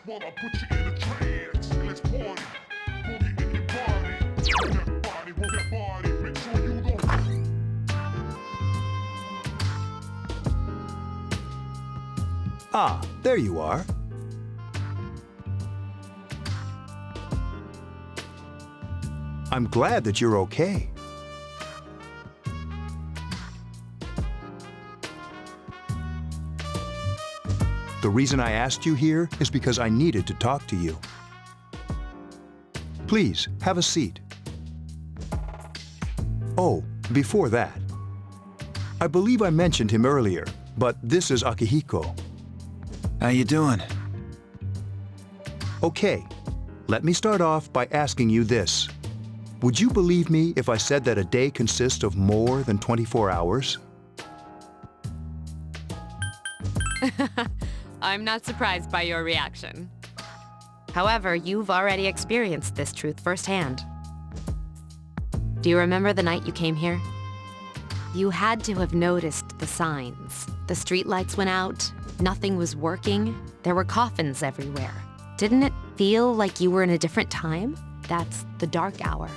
while I put you in a trance. Let's party, boogie in your body. Move that body, make sure you don't. Ah, there you are. I'm glad that you're okay. The reason I asked you here is because I needed to talk to you. Please, have a seat. Oh, before that, I believe I mentioned him earlier, but this is Akihiko. How you doing? Okay, let me start off by asking you this. Would you believe me if I said that a day consists of more than 24 hours? I'm not surprised by your reaction. However, you've already experienced this truth firsthand. Do you remember the night you came here? You had to have noticed the signs. The streetlights went out, nothing was working, there were coffins everywhere. Didn't it feel like you were in a different time? That's the dark hour,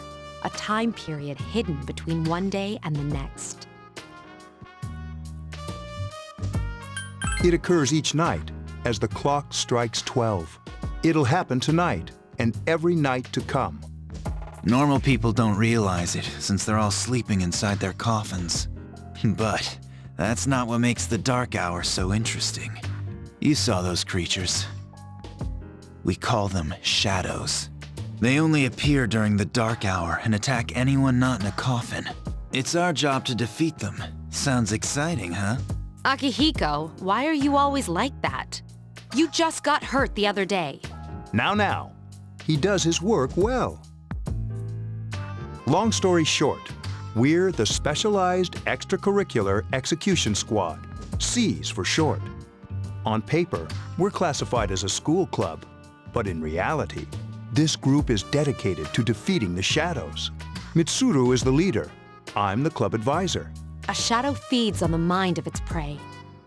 a time period hidden between one day and the next. It occurs each night as the clock strikes 12. It'll happen tonight and every night to come. Normal people don't realize it, since they're all sleeping inside their coffins. But that's not what makes the dark hour so interesting. You saw those creatures. We call them shadows. They only appear during the dark hour and attack anyone not in a coffin. It's our job to defeat them. Sounds exciting, huh? Akihiko, why are you always like that? You just got hurt the other day. Now, he does his work well. Long story short, we're the Specialized Extracurricular Execution Squad, SEAS for short. On paper, we're classified as a school club, but in reality, this group is dedicated to defeating the shadows. Mitsuru is the leader. I'm the club advisor. A shadow feeds on the mind of its prey.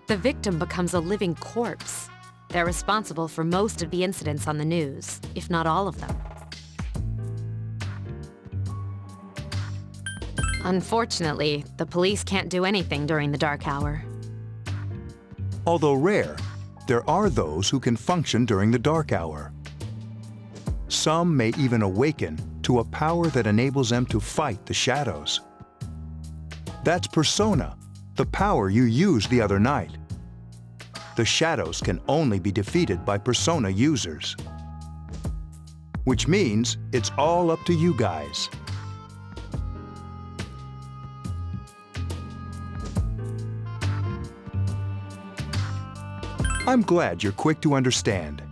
The victim becomes a living corpse. They're responsible for most of the incidents on the news, if not all of them. Unfortunately, the police can't do anything during the dark hour. Although rare, there are those who can function during the dark hour. Some may even awaken to a power that enables them to fight the shadows. That's Persona, the power you used the other night. The shadows can only be defeated by Persona users. Which means it's all up to you guys. I'm glad you're quick to understand.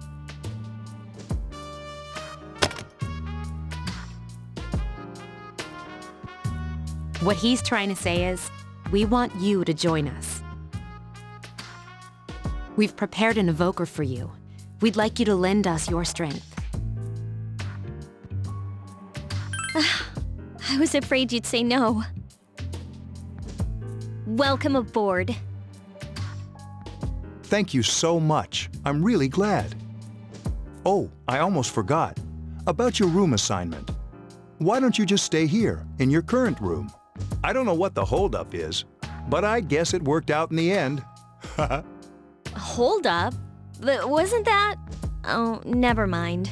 What he's trying to say is, we want you to join us. We've prepared an evoker for you. We'd like you to lend us your strength. I was afraid you'd say no. Welcome aboard. Thank you so much. I'm really glad. Oh, I almost forgot. About your room assignment. Why don't you just stay here, in your current room? I don't know what the holdup is, but I guess it worked out in the end. Hold up. Wasn't that? Oh, never mind.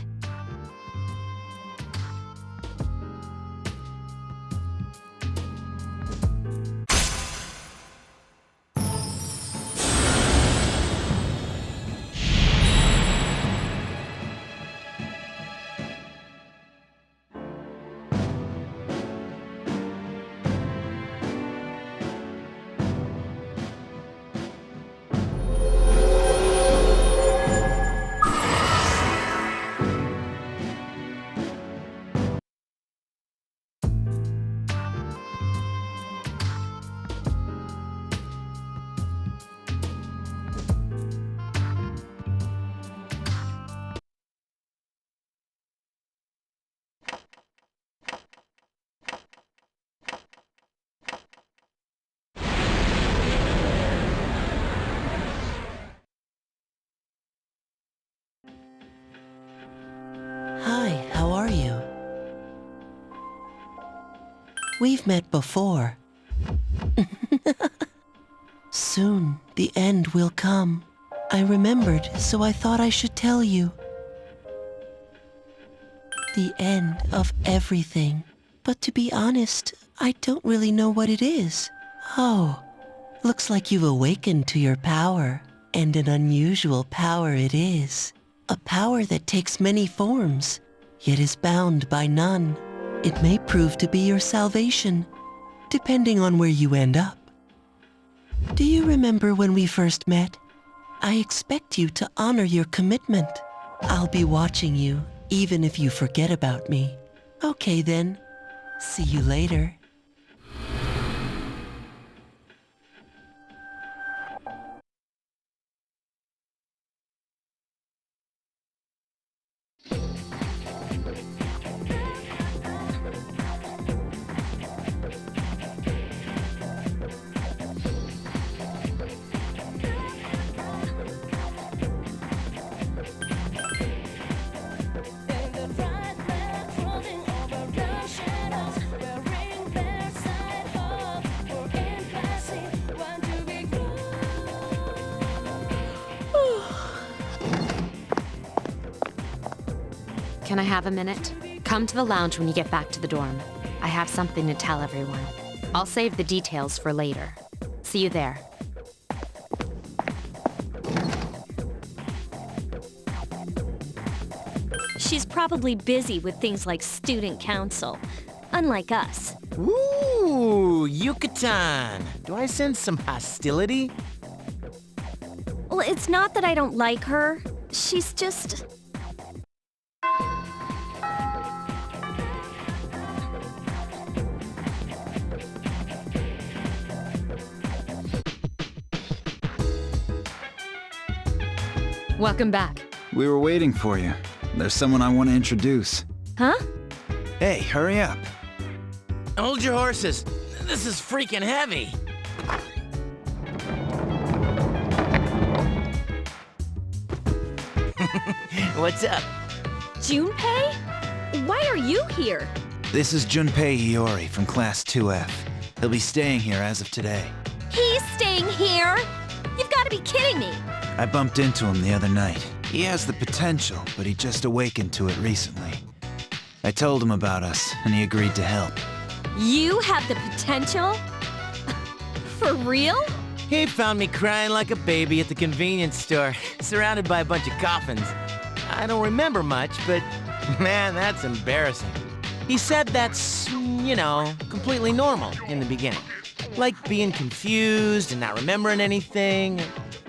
we've met before. Soon, the end will come. I remembered, so I thought I should tell you. The end of everything. But to be honest, I don't really know what it is. Oh, looks like you've awakened to your power. And an unusual power it is. A power that takes many forms, yet is bound by none. It may prove to be your salvation, depending on where you end up. Do you remember when we first met? I expect you to honor your commitment. I'll be watching you, even if you forget about me. Okay then. See you later. Can I have a minute? Come to the lounge when you get back to the dorm. I have something to tell everyone. I'll save the details for later. See you there. She's probably busy with things like student council, unlike us. Ooh, Yucatan! Do I sense some hostility? Well, it's not that I don't like her. She's just... Welcome back. We were waiting for you. There's someone I want to introduce. Huh? Hey, hurry up. Hold your horses. This is freaking heavy. What's up? Junpei? Why are you here? This is Junpei Hiyori from Class 2F. He'll be staying here as of today. He's staying here? You've got to be kidding me. I bumped into him the other night. He has the potential, but he just awakened to it recently. I told him about us, and he agreed to help. You have the potential? For real? He found me crying like a baby at the convenience store, surrounded by a bunch of coffins. I don't remember much, but man, that's embarrassing. He said that's, completely normal in the beginning. Like being confused and not remembering anything.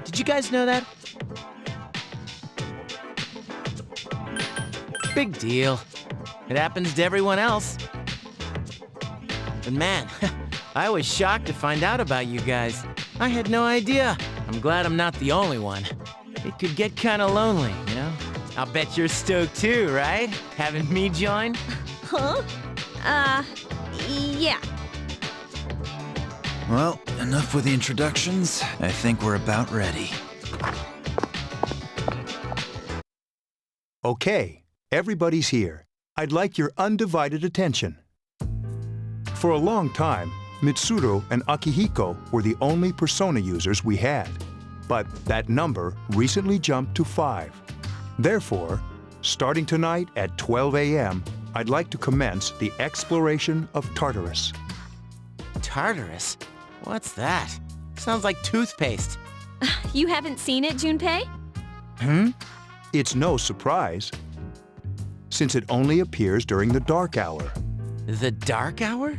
Did you guys know that? Big deal. It happens to everyone else. But man, I was shocked to find out about you guys. I had no idea. I'm glad I'm not the only one. It could get kind of lonely, you know? I'll bet you're stoked too, right? Having me join? Huh? Yeah. Well, enough with the introductions. I think we're about ready. Okay, everybody's here. I'd like your undivided attention. For a long time, Mitsuru and Akihiko were the only persona users we had. But that number recently jumped to 5. Therefore, starting tonight at 12 a.m., I'd like to commence the exploration of Tartarus. Tartarus? What's that? Sounds like toothpaste. You haven't seen it, Junpei? It's no surprise, since it only appears during the dark hour. The dark hour?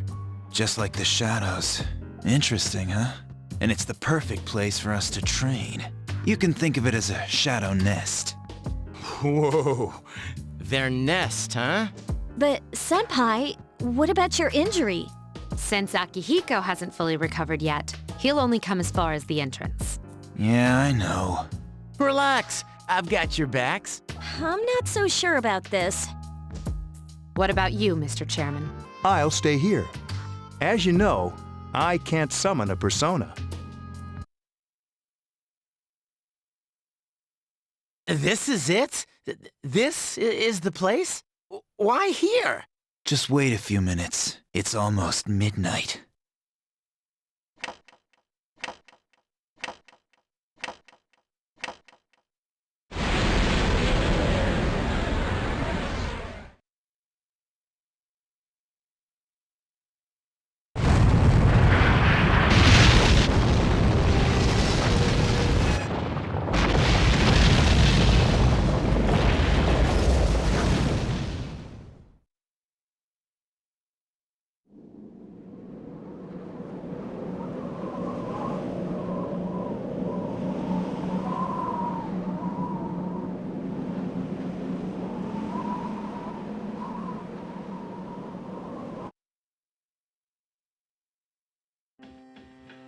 Just like the shadows. Interesting, huh? And it's the perfect place for us to train. You can think of it as a shadow nest. Whoa. Their nest, huh? But, Senpai, what about your injury? Since Akihiko hasn't fully recovered yet, he'll only come as far as the entrance. Yeah, I know. Relax. I've got your backs. I'm not so sure about this. What about you, Mr. Chairman? I'll stay here. As you know, I can't summon a persona. This is it? This is the place? Why here? Just wait a few minutes. It's almost midnight.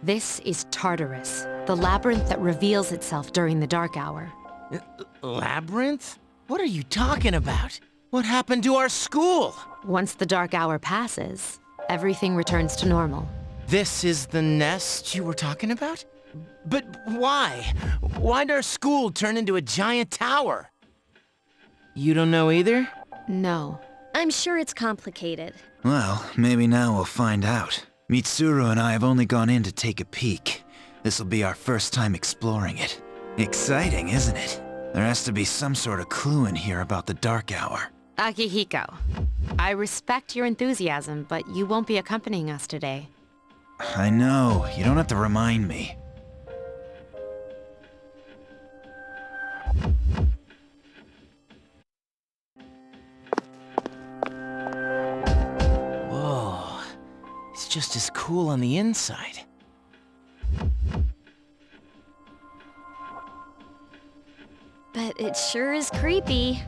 This is Tartarus, the labyrinth that reveals itself during the dark hour. Labyrinth? What are you talking about? What happened to our school? Once the dark hour passes, everything returns to normal. This is the nest you were talking about? But why? Why'd our school turn into a giant tower? You don't know either? No. I'm sure it's complicated. Well, maybe now we'll find out. Mitsuru and I have only gone in to take a peek. This'll be our first time exploring it. Exciting, isn't it? There has to be some sort of clue in here about the dark hour. Akihiko, I respect your enthusiasm, but you won't be accompanying us today. I know, you don't have to remind me. Whoa. It's just as cool on the inside. But it sure is creepy.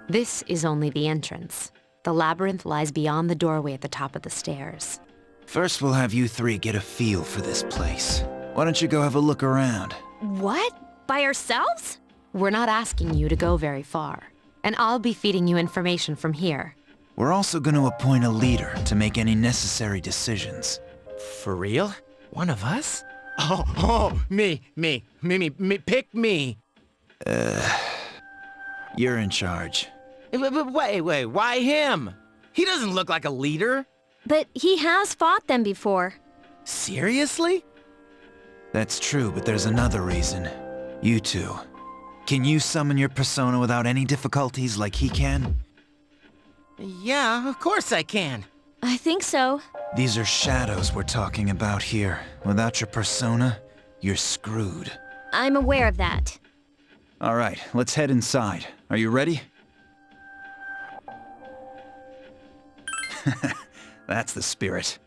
This is only the entrance. The labyrinth lies beyond the doorway at the top of the stairs. First we'll have you three get a feel for this place. Why don't you go have a look around? What? By ourselves? We're not asking you to go very far, and I'll be feeding you information from here. We're also going to appoint a leader to make any necessary decisions. For real? One of us? Oh, me, pick me. You're in charge. But wait, why him? He doesn't look like a leader. But he has fought them before. Seriously? That's true, but there's another reason. You two. Can you summon your persona without any difficulties like he can? Yeah, of course I can. I think so. These are shadows we're talking about here. Without your persona, you're screwed. I'm aware of that. All right, let's head inside. Are you ready? That's the spirit.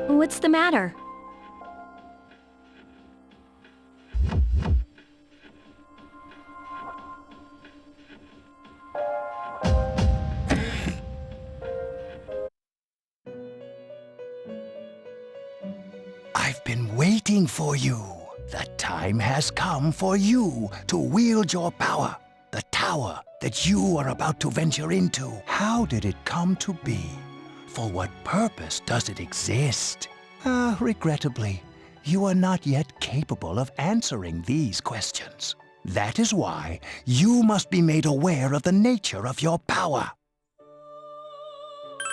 What's the matter? I've been waiting for you. The time has come for you to wield your power. The tower that you are about to venture into. How did it come to be? For what purpose does it exist? Regrettably, You are not yet capable of answering these questions. That is why you must be made aware of the nature of your power.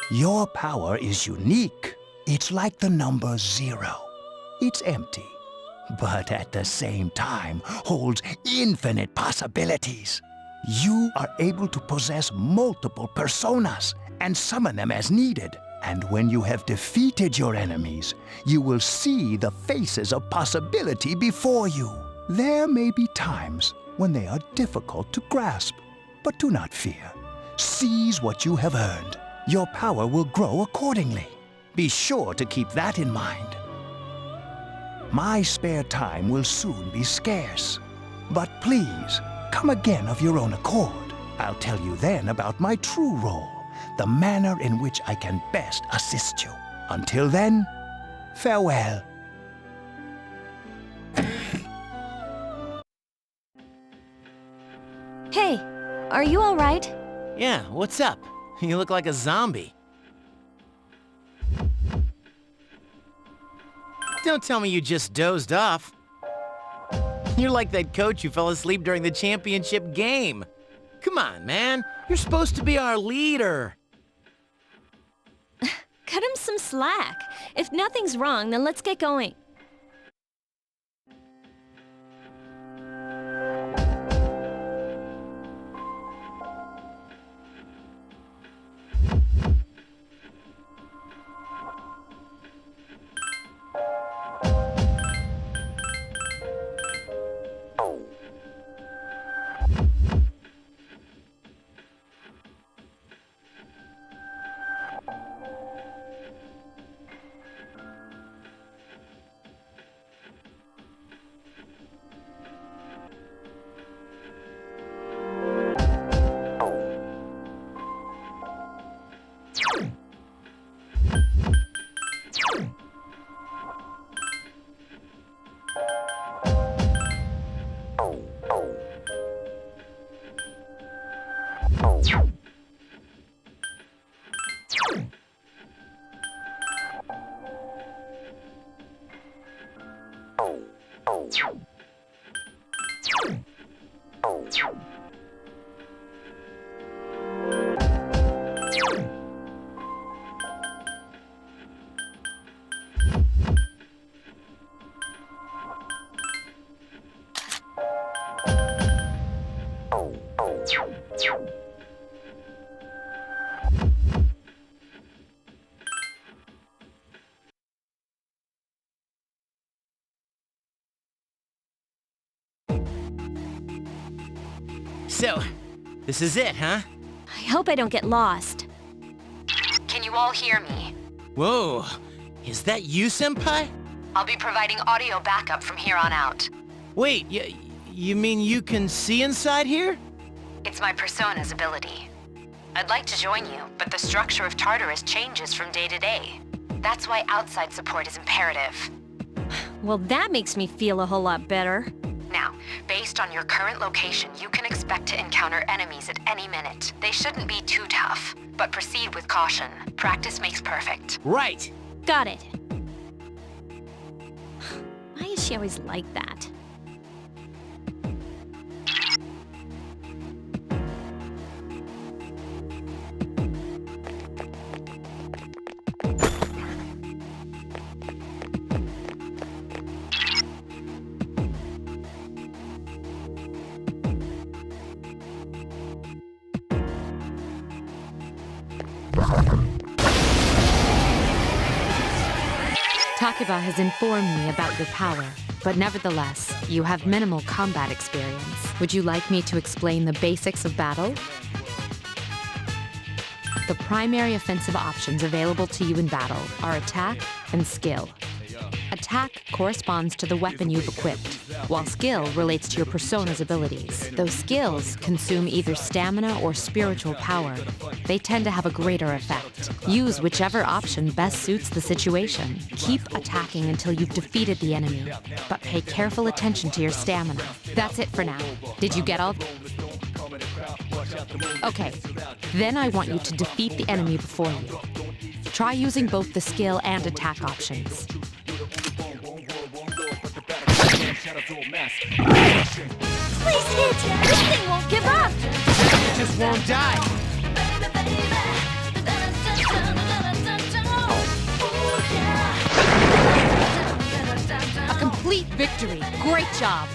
Your power is unique. It's like the number 0. It's empty, but at the same time holds infinite possibilities. You are able to possess multiple personas and summon them as needed. And when you have defeated your enemies, you will see the faces of possibility before you. There may be times when they are difficult to grasp, but do not fear. Seize what you have earned. Your power will grow accordingly. Be sure to keep that in mind. My spare time will soon be scarce. But please, come again of your own accord. I'll tell you then about my true role, the manner in which I can best assist you. Until then, farewell. Hey, are you all right? Yeah, what's up? You look like a zombie. Don't tell me you just dozed off. You're like that coach who fell asleep during the championship game. Come on, man. You're supposed to be our leader. Cut him some slack. If nothing's wrong, then let's get going. So, this is it, huh? I hope I don't get lost. Can you all hear me? Whoa, is that you, Senpai? I'll be providing audio backup from here on out. Wait, you mean you can see inside here? It's my persona's ability. I'd like to join you, but the structure of Tartarus changes from day to day. That's why outside support is imperative. Well, that makes me feel a whole lot better. Now, based on your current location, you can expect to encounter enemies at any minute. They shouldn't be too tough, but proceed with caution. Practice makes perfect. Right. Got it. Why is she always like that? Takeba has informed me about your power, but nevertheless, you have minimal combat experience. Would you like me to explain the basics of battle? The primary offensive options available to you in battle are attack and skill. Attack corresponds to the weapon you've equipped, while skill relates to your persona's abilities. Those skills consume either stamina or spiritual power. They tend to have a greater effect. Use whichever option best suits the situation. Keep attacking until you've defeated the enemy, but pay careful attention to your stamina. That's it for now. Did you get all? Okay, then I want you to defeat the enemy before you. Try using both the skill and attack options. Please hit! This thing won't give up! It just won't die. A complete victory. Great job.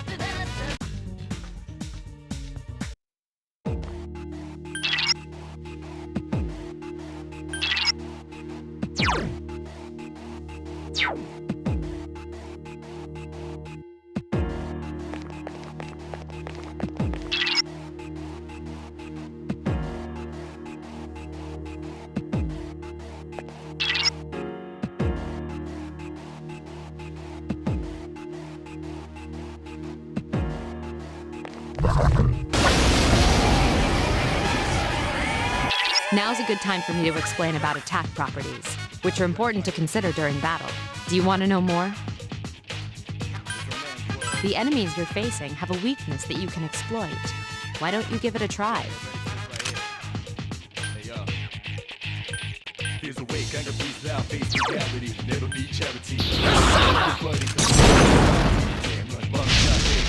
Now's a good time for me to explain about attack properties, which are important to consider during battle. Do you want to know more? The enemies you're facing have a weakness that you can exploit. Why don't you give it a try?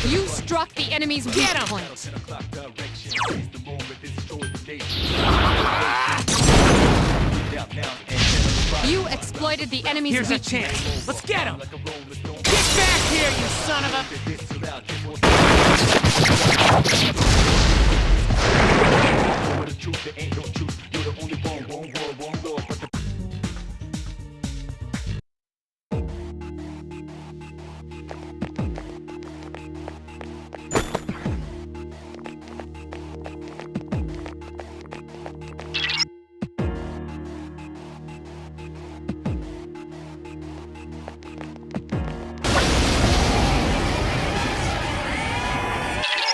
You struck the enemy's weak point. You exploited the enemy's Here's a weakness. chance. Let's get him. Get back here, you son of a...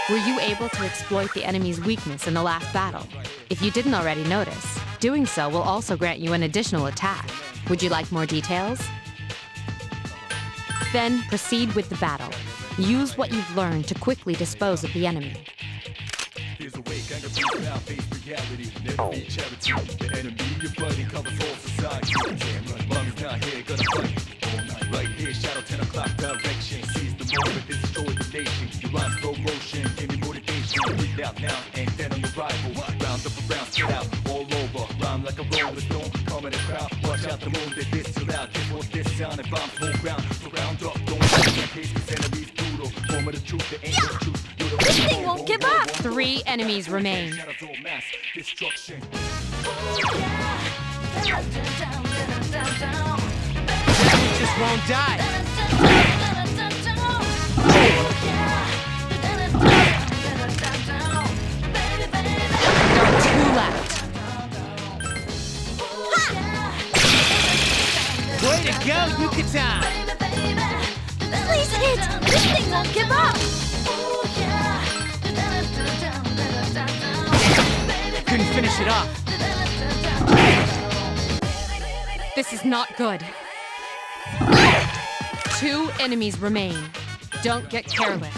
Were you able to exploit the enemy's weakness in the last battle? If you didn't already notice, doing so will also grant you an additional attack. Would you like more details? Then proceed with the battle. Use what you've learned to quickly dispose of the enemy. This thing won't give up! 3 enemies remain. It just won't die. There are 2 left. Way to go, Yucatan! Please hit! This thing won't give up! Couldn't finish it off. This is not good. 2 enemies remain. Don't get careless.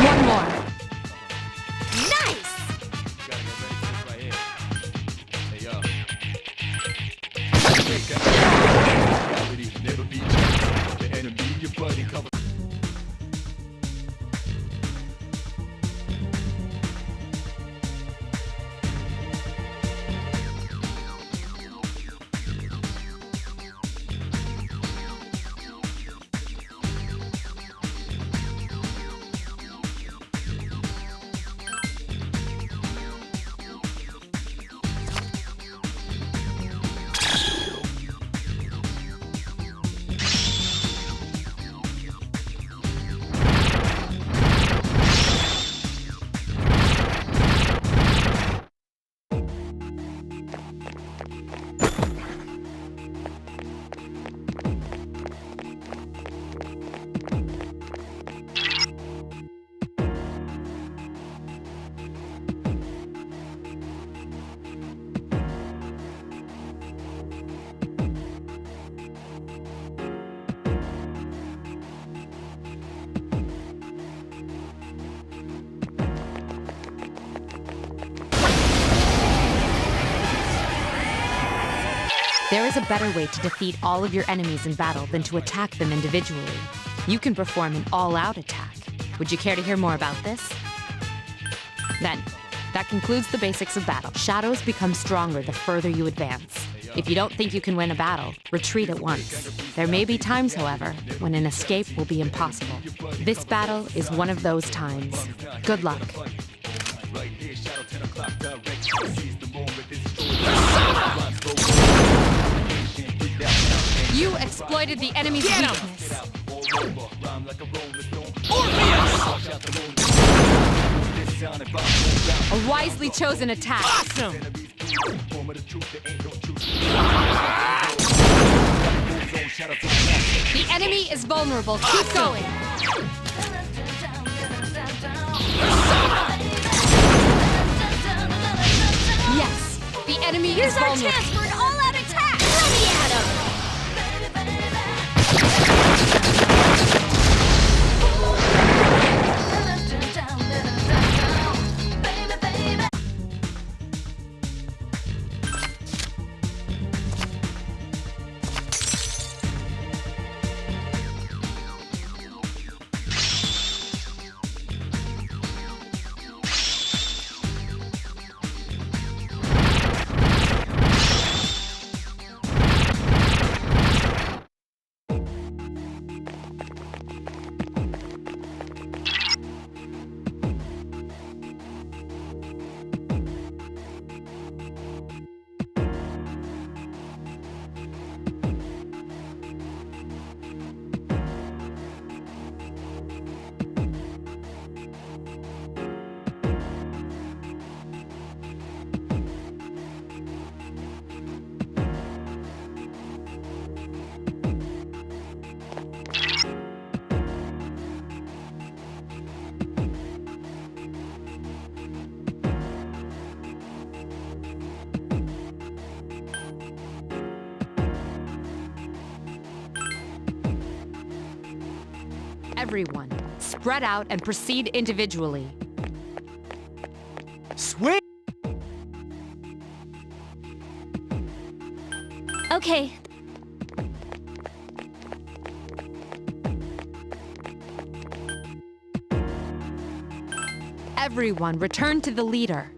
One more. Nice! There is a better way to defeat all of your enemies in battle than to attack them individually. You can perform an all-out attack. Would you care to hear more about this? Then, that concludes the basics of battle. Shadows become stronger the further you advance. If you don't think you can win a battle, retreat at once. There may be times, however, when an escape will be impossible. This battle is one of those times. Good luck. You exploited the enemy's weakness. A wisely chosen attack. Awesome! The enemy is vulnerable. Keep going. Yes, the enemy Here's is our vulnerable. chance for an all-out attack! Let me at him! Everyone, spread out and proceed individually. Sweet! Okay. Everyone, return to the leader.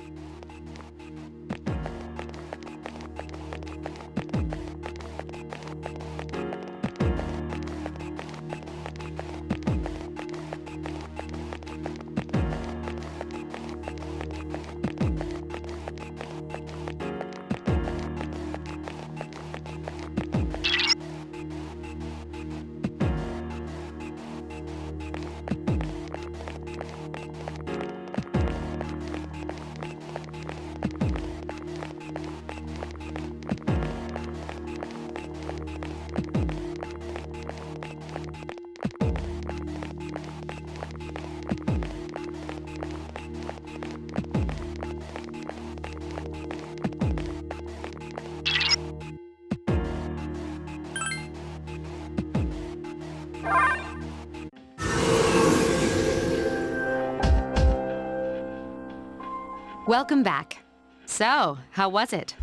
Welcome back. So, how was it?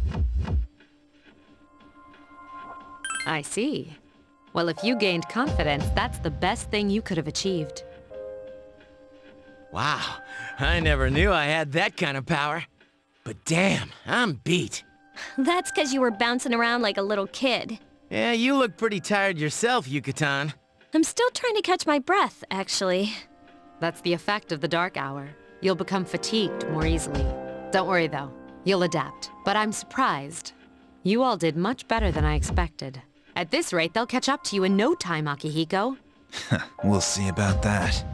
I see. Well, if you gained confidence, that's the best thing you could have achieved. Wow, I never knew I had that kind of power. But damn, I'm beat. That's because you were bouncing around like a little kid. Yeah, you look pretty tired yourself, Yucatan. I'm still trying to catch my breath, actually. That's the effect of the dark hour. You'll become fatigued more easily. Don't worry, though. You'll adapt. But I'm surprised. You all did much better than I expected. At this rate, they'll catch up to you in no time, Akihiko. We'll see about that.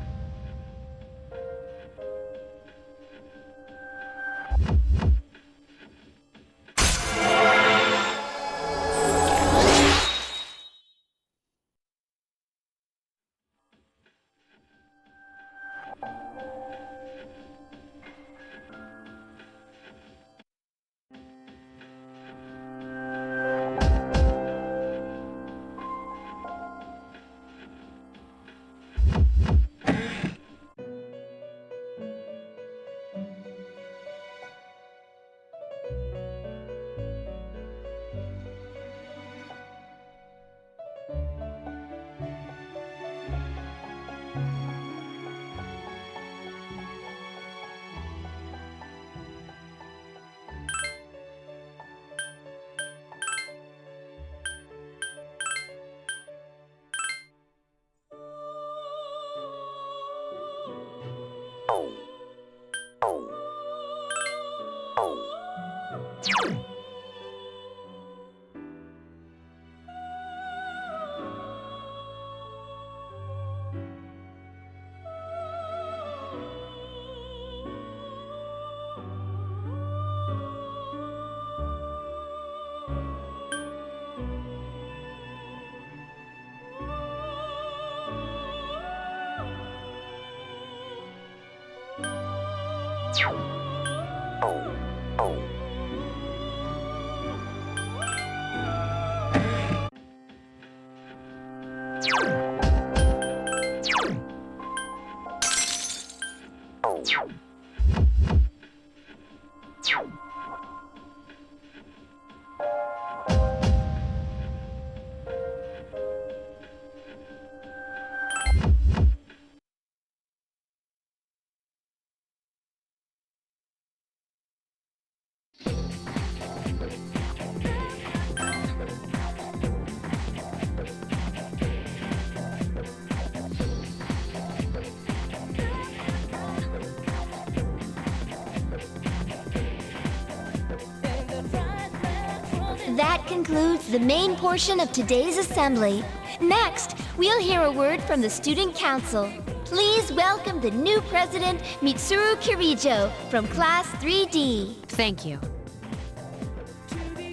That concludes the main portion of today's assembly. Next, we'll hear a word from the Student Council. Please welcome the new president, Mitsuru Kirijo, from Class 3D. Thank you.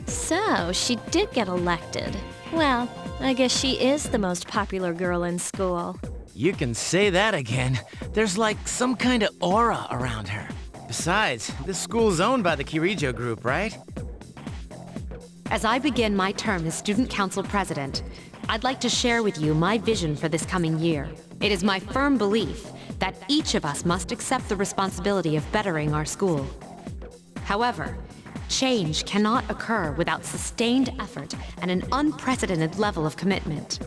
So, she did get elected. Well, I guess she is the most popular girl in school. You can say that again. There's like some kind of aura around her. Besides, this school's owned by the Kirijo group, right? As I begin my term as Student Council President, I'd like to share with you my vision for this coming year. It is my firm belief that each of us must accept the responsibility of bettering our school. However, change cannot occur without sustained effort and an unprecedented level of commitment.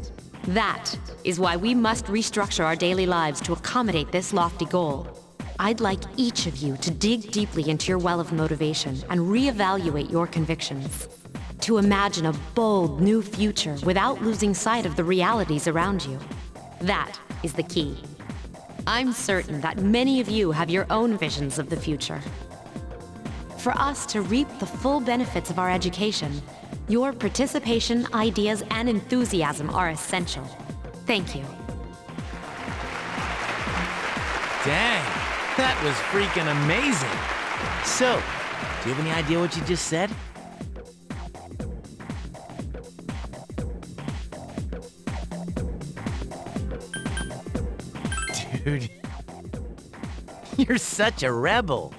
That is why we must restructure our daily lives to accommodate this lofty goal. I'd like each of you to dig deeply into your well of motivation and reevaluate your convictions. To imagine a bold new future without losing sight of the realities around you. That is the key. I'm certain that many of you have your own visions of the future. For us to reap the full benefits of our education, your participation, ideas, and enthusiasm are essential. Thank you. Dang, that was freaking amazing. So, do you have any idea what you just said? Dude, you're such a rebel.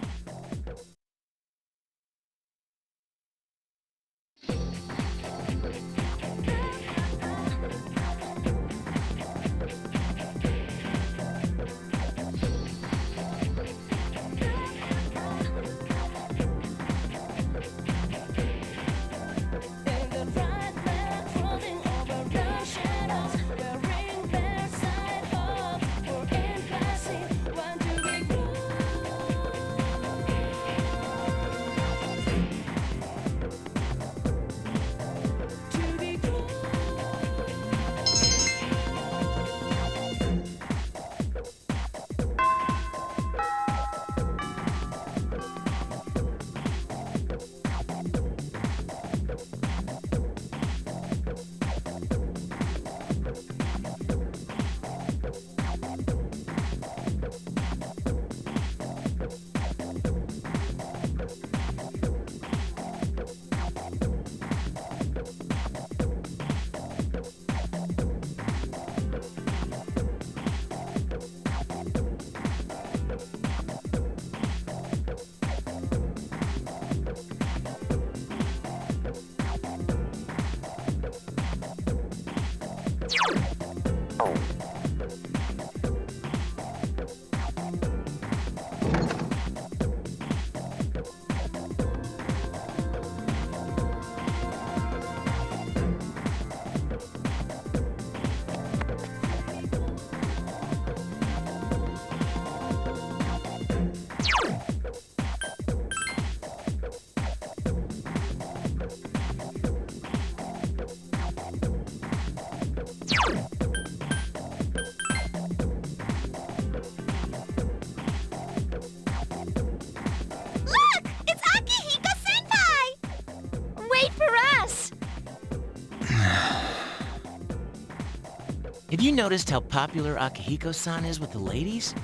Have you noticed how popular Akihiko-san is with the ladies?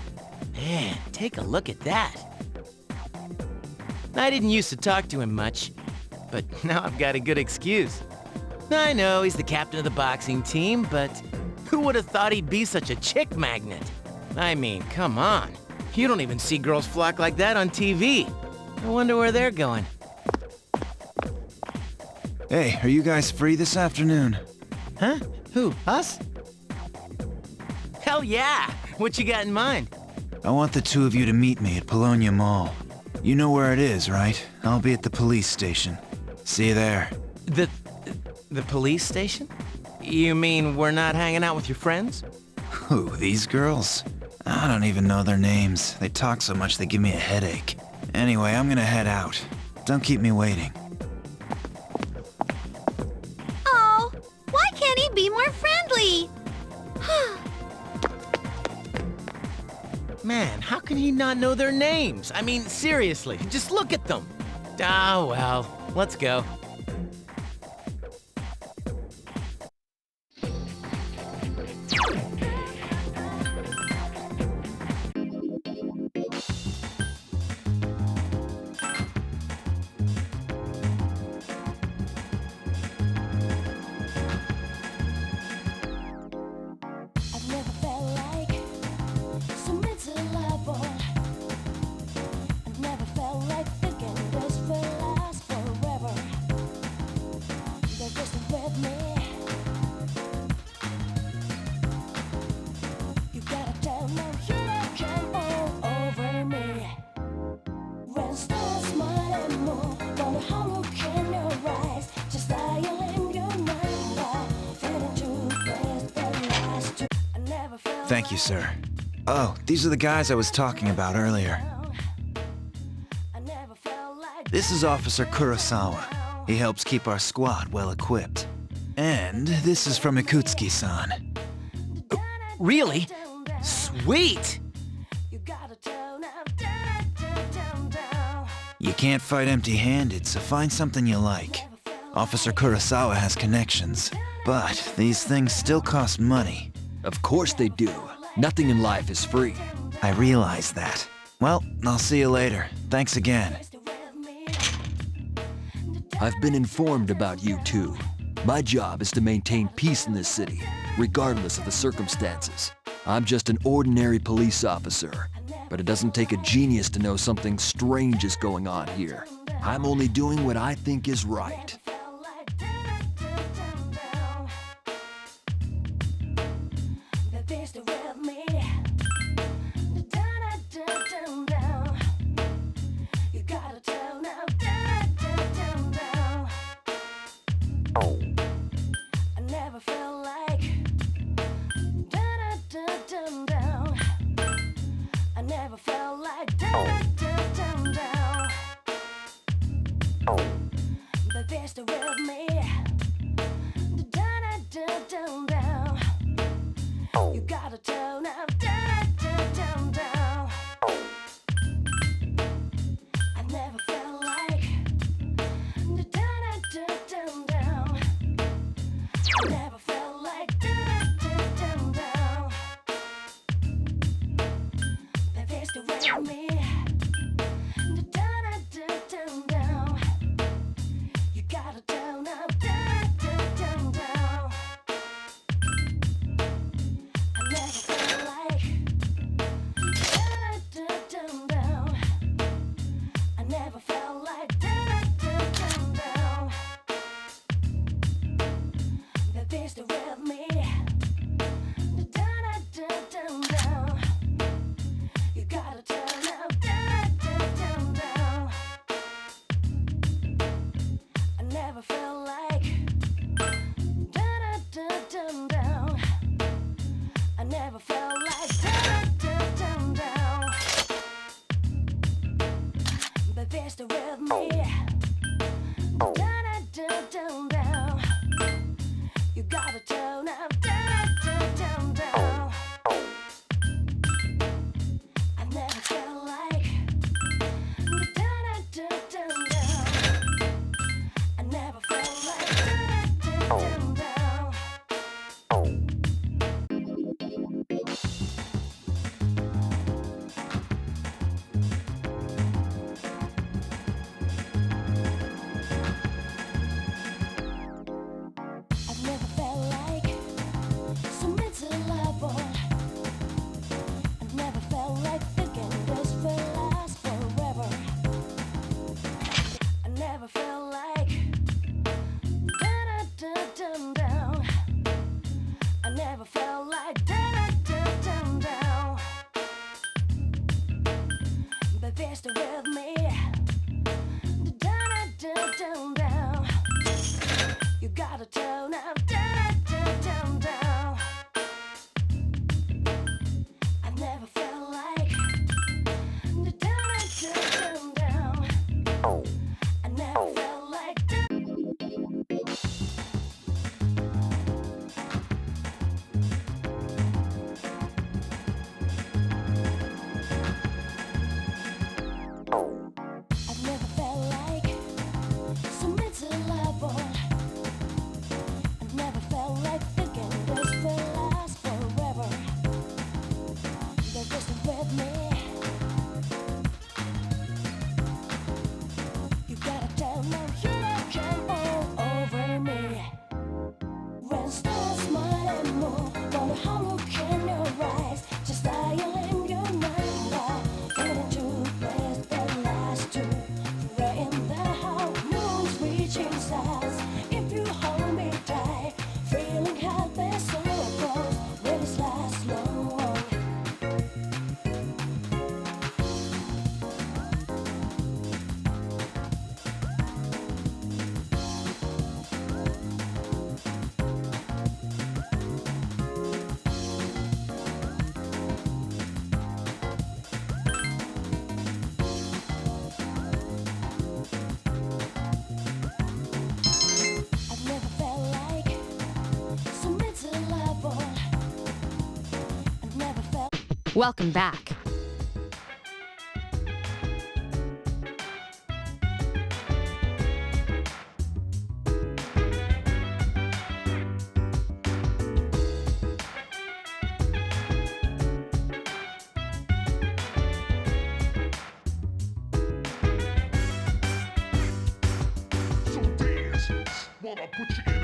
Man, take a look at that. I didn't used to talk to him much, but now I've got a good excuse. I know he's the captain of the boxing team, but who would have thought he'd be such a chick magnet? I mean, come on. You don't even see girls flock like that on TV. I wonder where they're going. Hey, are you guys free this afternoon? Huh? Who, us? Hell yeah! What you got in mind? I want the two of you to meet me at Polonia Mall. You know where it is, right? I'll be at the police station. See you there. The police station? You mean we're not hanging out with your friends? Who, these girls? I don't even know their names. They talk so much they give me a headache. Anyway, I'm gonna head out. Don't keep me waiting. Oh, why can't he be more friendly? Man, how can he not know their names? I mean, seriously, just look at them. Ah, well, let's go. I've never felt like so miserable. I've never felt like thinking this will last forever. They're just with me. You gotta tell them you can all over me. When stars smile and move, wonder how look in your eyes. Just dial in your number, fading to best and last. I never felt. Thank you, sir. Oh, these are the guys I was talking about earlier. I never felt like. This is Officer Kurosawa. He helps keep our squad well equipped. And this is from Ikutsuki-san. Really? Sweet! You gotta tell now, down. You can't fight empty-handed, so find something you like. Officer Kurosawa has connections, but these things still cost money. Of course they do. Nothing in life is free. I realize that. Well, I'll see you later. Thanks again. I've been informed about you two. My job is to maintain peace in this city, regardless of the circumstances. I'm just an ordinary police officer, but it doesn't take a genius to know something strange is going on here. I'm only doing what I think is right. I've never felt like thinking Welcome back. So dance while I put you in